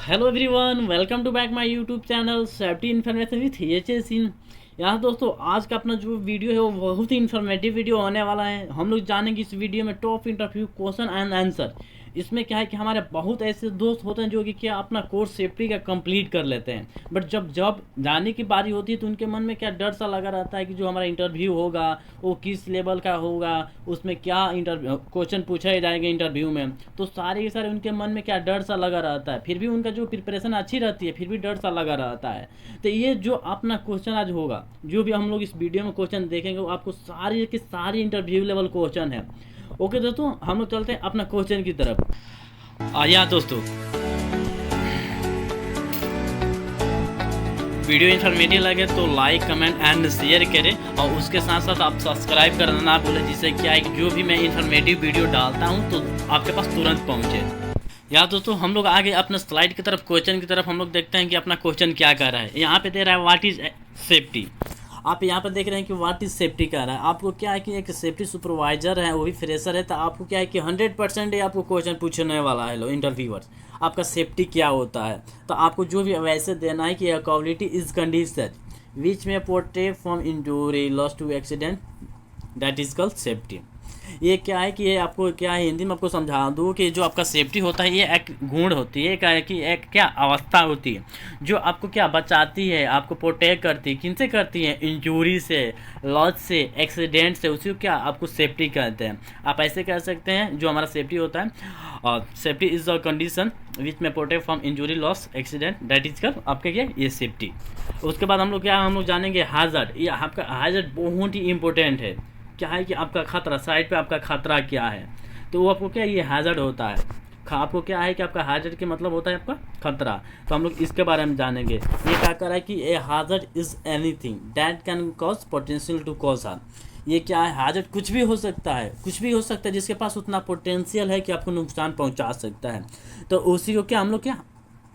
Hello everyone, welcome to back my YouTube channel safety information with H in. यहाँ दोस्तों आज का अपना जो वीडियो है वो बहुत ही इन्फॉर्मेटिव वीडियो होने वाला है। हम लोग जानेंगे इस वीडियो में top interview question and answer. इसमें क्या है कि हमारे बहुत ऐसे दोस्त होते हैं जो कि क्या अपना कोर्स सेफ्टी का कंप्लीट कर लेते हैं, बट जब जब जाने की बारी होती है तो उनके मन में क्या डर सा लगा रहता है कि जो हमारा इंटरव्यू होगा वो किस लेवल का होगा, उसमें क्या इंटरव्यू क्वेश्चन पूछे जाएंगे इंटरव्यू में। तो सारे के सारे उनके मन में क्या डर सा लगा रहता है, फिर भी उनका जो प्रिपरेशन अच्छी रहती है फिर भी डर सा लगा रहता है। तो ये जो अपना क्वेश्चन आज होगा, जो भी हम लोग इस वीडियो में क्वेश्चन देखेंगे वो आपको सारी के सारी इंटरव्यू लेवल क्वेश्चन है। ओके दोस्तों, हम लोग चलते हैं अपना क्वेश्चन की तरफ। आया दोस्तों, वीडियो इन्फॉर्मेटिव लगे तो लाइक कमेंट एंड शेयर करें और उसके साथ साथ आप सब्सक्राइब करना ना भूलें, जिससे क्या है कि जो भी मैं इन्फॉर्मेटिव वीडियो डालता हूं तो आपके पास तुरंत पहुंचे। या दोस्तों हम लोग आगे अपने स्लाइड की तरफ क्वेश्चन की तरफ हम लोग देखते हैं कि अपना क्वेश्चन क्या कर रहा है। यहाँ पे दे रहा है व्हाट इज सेफ्टी। आप यहाँ पर देख रहे हैं कि व्हाट इज सेफ्टी कह रहा है। आपको क्या है कि एक सेफ्टी सुपरवाइजर है, वो भी फ्रेशर है, तो आपको क्या है कि 100% आपको क्वेश्चन पूछने वाला है। लो इंटरव्यूअर्स, आपका सेफ्टी क्या होता है, तो आपको जो भी वैसे देना है कि क्वालिटी इज कंडीशन विच में protect from injury loss to accident, that is called safety. ये क्या है कि ये आपको क्या है हिंदी में आपको समझा दूँ कि जो आपका सेफ्टी होता है ये एक गुण होती है, क्या है कि एक क्या अवस्था होती है जो आपको क्या बचाती है, आपको प्रोटेक्ट करती है। किन से करती है? इंजूरी से, लॉस से, एक्सीडेंट से, उसी को क्या आपको सेफ्टी कहते हैं। आप ऐसे कह सकते हैं जो हमारा सेफ्टी होता है, और safety is the condition which में protect from injury loss accident, that is कर आपके क्या ये सेफ्टी। उसके बाद हम लोग जानेंगे हाजर्ड। ये आपका हाजर्ड बहुत ही इंपॉर्टेंट है। क्या है कि आपका खतरा, साइड पे आपका खतरा क्या है, तो वो आपको क्या ये हैजर्ड होता है। आपको क्या है कि आपका हैजर्ड के मतलब होता है आपका खतरा। तो हम लोग इसके बारे में जानेंगे। ये क्या कर रहा है कि a hazard is anything that can cause potential to cause harm. ये क्या है? हैजर्ड कुछ भी हो सकता है, कुछ भी हो सकता है जिसके पास उतना पोटेंशियल है कि आपको नुकसान पहुंचा सकता है। तो उसी को क्या हम लोग क्या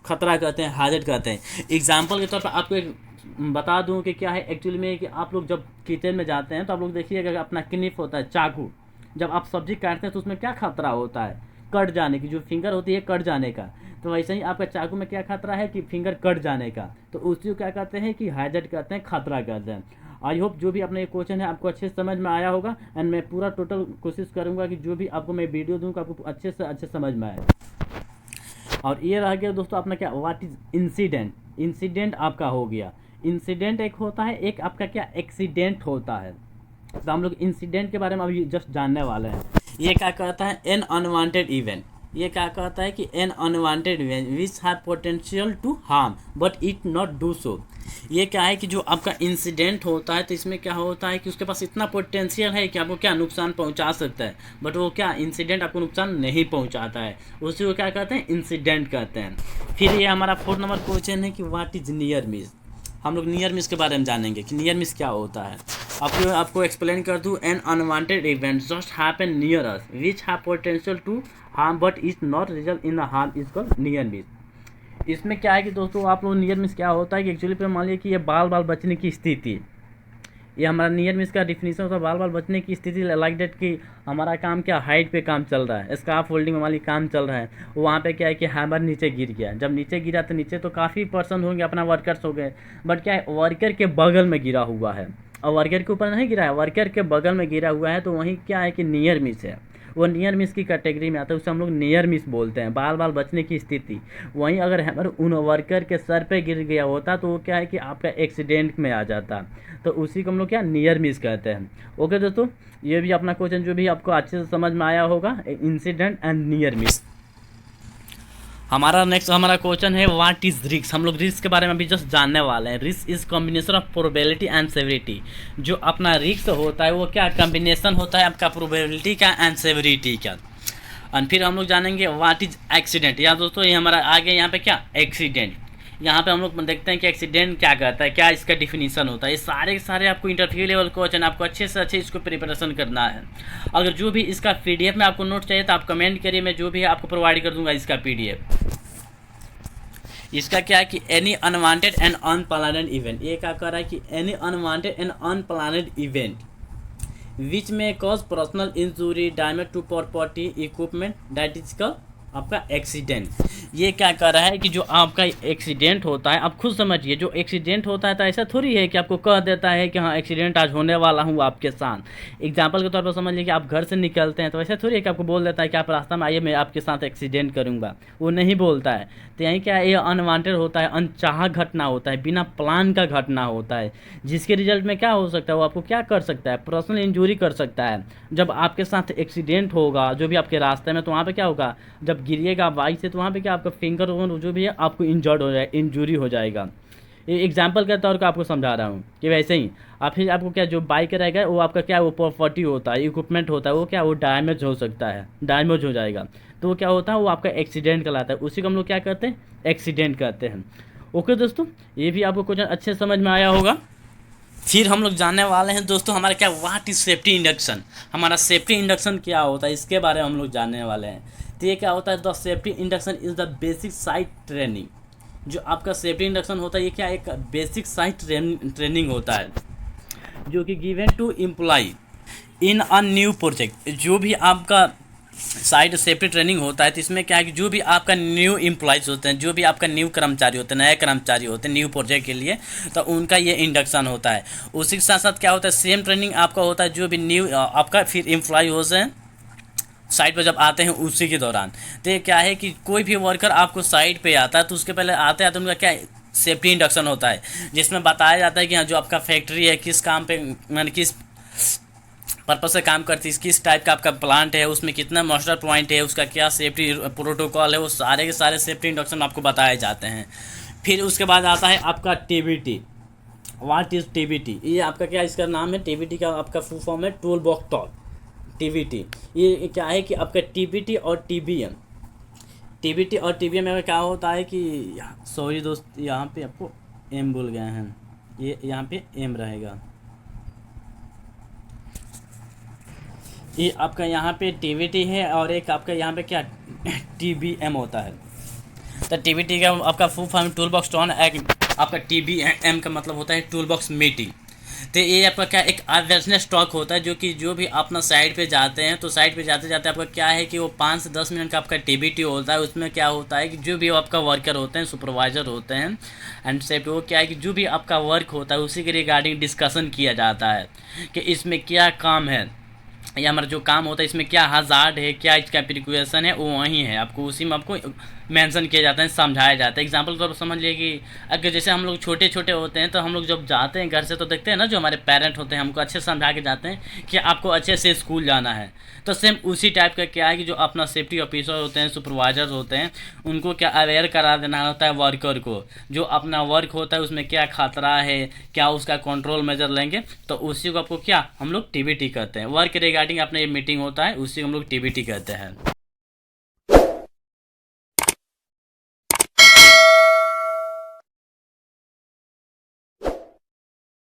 खतरा कहते हैं, हैजर्ड कहते हैं। एग्जाम्पल के तौर पर आपको एक बता दूं कि क्या है एक्चुअली में कि आप लोग जब किचन में जाते हैं तो आप लोग देखिएगा अपना किनिफ होता है, चाकू। जब आप सब्जी काटते हैं तो उसमें क्या खतरा होता है? कट जाने की, जो फिंगर होती है कट जाने का। तो वैसे ही आपका चाकू में क्या खतरा है कि फिंगर कट जाने का। तो उसी को क्या कहते हैं कि हैजर्ड कहते हैं, खतरा कहते हैं। आई होप जो भी अपना ये क्वेश्चन है आपको अच्छे से समझ में आया होगा, एंड मैं पूरा टोटल कोशिश करूंगा कि जो भी आपको मैं वीडियो दूंगा आपको अच्छे से अच्छे समझ में आए। और ये रह गया दोस्तों अपना क्या व्हाट इज इंसिडेंट। इंसिडेंट आपका हो गया। इंसिडेंट एक होता है, एक आपका क्या एक्सीडेंट होता है। तो हम लोग इंसिडेंट के बारे में अभी जस्ट जानने वाले हैं। ये क्या कहता है? An unwanted event. ये क्या कहता है कि an unwanted event which have potential to harm but it not do so. ये क्या है कि जो आपका इंसिडेंट होता है तो इसमें क्या होता है कि उसके पास इतना पोटेंशियल है कि आपको क्या नुकसान पहुंचा सकता है, बट वो क्या इंसिडेंट आपको नुकसान नहीं पहुंचाता है। उसी को क्या कहते हैं? इंसिडेंट कहते हैं। फिर ये हमारा 4 नंबर क्वेश्चन है कि व्हाट इज नियर मिस। हम लोग नियर मिस के बारे में जानेंगे कि नियर मिस क्या होता है। आपको एक्सप्लेन कर दूँ। An unwanted event just happen near us which have potential to harm but is not result in the harm is called near miss. इसमें क्या है कि दोस्तों आप लोग नियर मिस क्या होता है कि एक्चुअली पे मान लीजिए कि ये बाल बचने की स्थिति, ये हमारा नियर मिस का डिफिनीशन होता है। बाल बचने की स्थिति लाइक डेट कि हमारा काम क्या हाइट पे काम चल रहा है, स्कार्फ होल्डिंग में वाली काम चल रहा है, वहाँ पे क्या है कि हैमर नीचे गिर गया। जब नीचे गिरा तो नीचे तो काफ़ी पर्सन होंगे, अपना वर्कर्स हो गए, बट क्या है वर्कर के बगल में गिरा हुआ है और वर्कर के ऊपर नहीं गिरा है, वर्कर के बगल में गिरा हुआ है, तो वहीं क्या है कि नियर मिस है। वो नियर मिस की कैटेगरी में आता है, उसे हम लोग नियर मिस बोलते हैं। बाल बचने की स्थिति। वहीं अगर हैमर उन वर्कर के सर पे गिर गया होता तो वो क्या है कि आपका एक्सीडेंट में आ जाता, तो उसी को हम लोग क्या नियर मिस कहते हैं। ओके दोस्तों, ये भी अपना क्वेश्चन जो भी आपको अच्छे से समझ में आया होगा, इंसिडेंट एंड नियर मिस। हमारा क्वेश्चन है व्हाट इज रिस्क। हम लोग रिस्क के बारे में अभी जस्ट जानने वाले हैं। Risk is combination of probability and severity. जो अपना रिस्क होता है वो क्या कॉम्बिनेशन होता है आपका प्रोबेबिलिटी का एंड सेवरिटी का। और फिर हम लोग जानेंगे व्हाट इज एक्सीडेंट। या दोस्तों ये हमारा आगे यहाँ पे क्या एक्सीडेंट। यहाँ पे हम लोग देखते हैं कि एक्सीडेंट क्या कहता है, क्या इसका डिफिनीशन होता है। ये सारे के सारे आपको इंटरव्यू लेवल क्वेश्चन आपको अच्छे से अच्छे इसको प्रिपरेशन करना है। अगर जो भी इसका पीडीएफ में आपको नोट चाहिए तो आप कमेंट करिए, मैं जो भी आपको प्रोवाइड कर दूंगा इसका पीडीएफ। इसका क्या है कि any unwanted and unplanned event. ये क्या कर रहा है कि any unwanted and unplanned event which में cause personal injury, damage to property, equipment, that is called आपका एक्सीडेंट। ये क्या कर रहा है कि जो आपका एक्सीडेंट होता है, आप खुद समझिए, जो एक्सीडेंट होता है तो ऐसा थोड़ी है कि आपको कह देता है कि हाँ एक्सीडेंट आज होने वाला हूँ आपके साथ। एग्जाम्पल के तौर पर समझ लीजिए कि आप घर से निकलते हैं तो ऐसा थोड़ी है कि आपको बोल देता है कि आप रास्ता में आइए मैं आपके साथ एक्सीडेंट करूँगा, वो नहीं बोलता है। तो यहीं क्या है, ये अनवांटेड होता है, अनचाहा घटना होता है, बिना प्लान का घटना होता है, जिसके रिजल्ट में क्या हो सकता है, वो आपको क्या कर सकता है, पर्सनल इंजरी कर सकता है। जब आपके साथ एक्सीडेंट होगा जो भी आपके रास्ते में, तो वहाँ पे क्या होगा, जब गिरिएगा बाइक से तो वहाँ पे क्या आपका फिंगर जो भी है आपको इंजर्ड हो जाए, इंजरी हो जाएगा। ये एग्जाम्पल के तौर पर आपको समझा रहा हूँ कि वैसे ही आप फिर आपको क्या जो बाइक रहेगा वो आपका क्या वो प्रॉपर्टी होता है, इक्विपमेंट होता है, वो क्या वो डैमेज हो सकता है, डैमेज हो जाएगा, तो वो क्या होता है, वो आपका एक्सीडेंट कहलाता है। उसी को हम लोग क्या करते हैं, एक्सीडेंट कहते हैं। ओके दोस्तों, ये भी आपको क्वेश्चन अच्छे समझ में आया होगा। फिर हम लोग जानने वाले हैं दोस्तों हमारा क्या, व्हाट इज सेफ्टी इंडक्शन, हमारा सेफ्टी इंडक्शन क्या होता है, इसके बारे में हम लोग जानने वाले हैं। तो ये क्या होता है, the safety induction is the basic site training. जो आपका सेफ्टी इंडक्शन होता है ये क्या एक बेसिक साइट ट्रेनिंग होता है, जो कि given to employ in a new project. जो भी आपका साइट सेफ्टी ट्रेनिंग होता है तो इसमें क्या है कि जो भी आपका न्यू एम्प्लॉयज़ होते हैं, जो भी आपका न्यू कर्मचारी होते हैं, नए कर्मचारी होते हैं न्यू प्रोजेक्ट के लिए, तो उनका ये इंडक्शन होता है। उसी के साथ साथ क्या होता है, सेम ट्रेनिंग आपका होता है जो भी न्यू आपका फिर एम्प्लॉय होते हैं साइट पर जब आते हैं उसी के दौरान। तो ये क्या है कि कोई भी वर्कर आपको साइट पे आता है तो उसके पहले आते आते उनका क्या सेफ्टी इंडक्शन होता है, जिसमें बताया जाता है कि हाँ जो आपका फैक्ट्री है किस काम पे, मैंने किस पर्पज से काम करती है, किस टाइप का आपका प्लांट है, उसमें कितना मास्टर पॉइंट है, उसका क्या सेफ्टी प्रोटोकॉल है, वो सारे के सारे सेफ्टी इंडक्शन आपको बताए जाते हैं। फिर उसके बाद आता है आपका टीबीटी। व्हाट इज़ टीबीटी, ये आपका क्या इसका नाम है, टीबीटी का आपका फुल फॉर्म है टूल बॉक्स टॉल। टीबीटी ये क्या है कि आपका टीबीटी और टीबीएम, टीबीटी और टीबीएम में क्या होता है कि, सॉरी दोस्त यहाँ पे आपको एम भूल गए हैं, ये यहाँ पे एम रहेगा, ये आपका यहाँ पे टीबीटी है और एक आपका यहाँ पे क्या टीबीएम होता है। तो टीबीटी का आपका full form tool box talk, आपका टीबीएम का मतलब होता है टूल बॉक्स मीटिंग। तो ये आपका क्या एक अवेयरनेस टॉक होता है, जो कि जो भी अपना साइड पे जाते हैं तो साइड पे जाते जाते आपका क्या है कि वो 5 से 10 मिनट का आपका टीबीटी होता है। उसमें क्या होता है कि जो भी आपका वर्कर होते हैं, सुपरवाइजर होते हैं एंड सेफ्टी, वो क्या है कि जो भी आपका वर्क होता है उसी के रिगार्डिंग डिस्कशन किया जाता है कि इसमें क्या काम है, या हमारा जो काम होता है इसमें क्या हज़ार्ड है, क्या इसका प्रिकॉशन है, वो वहीं है, आपको उसी में आपको मेंशन किया जाता है, समझाया जाता है। एग्जांपल के तौर पर समझ लिए कि अगर जैसे हम लोग छोटे छोटे होते हैं तो हम लोग जब जाते हैं घर से तो देखते हैं ना, जो हमारे पेरेंट होते हैं हमको अच्छे से समझा के जाते हैं कि आपको अच्छे से स्कूल जाना है। तो सेम उसी टाइप का क्या है कि जो अपना सेफ्टी ऑफिसर होते हैं, सुपरवाइजर होते हैं, उनको क्या अवेयर करा देना होता है वर्कर को, जो अपना वर्क होता है उसमें क्या खतरा है, क्या उसका कंट्रोल मेजर लेंगे, तो उसी को आपको क्या हम लोग टीबीटी कहते हैं। वर्क रिगार्डिंग अपना ये मीटिंग होता है, उसी को हम लोग टीबीटी कहते हैं।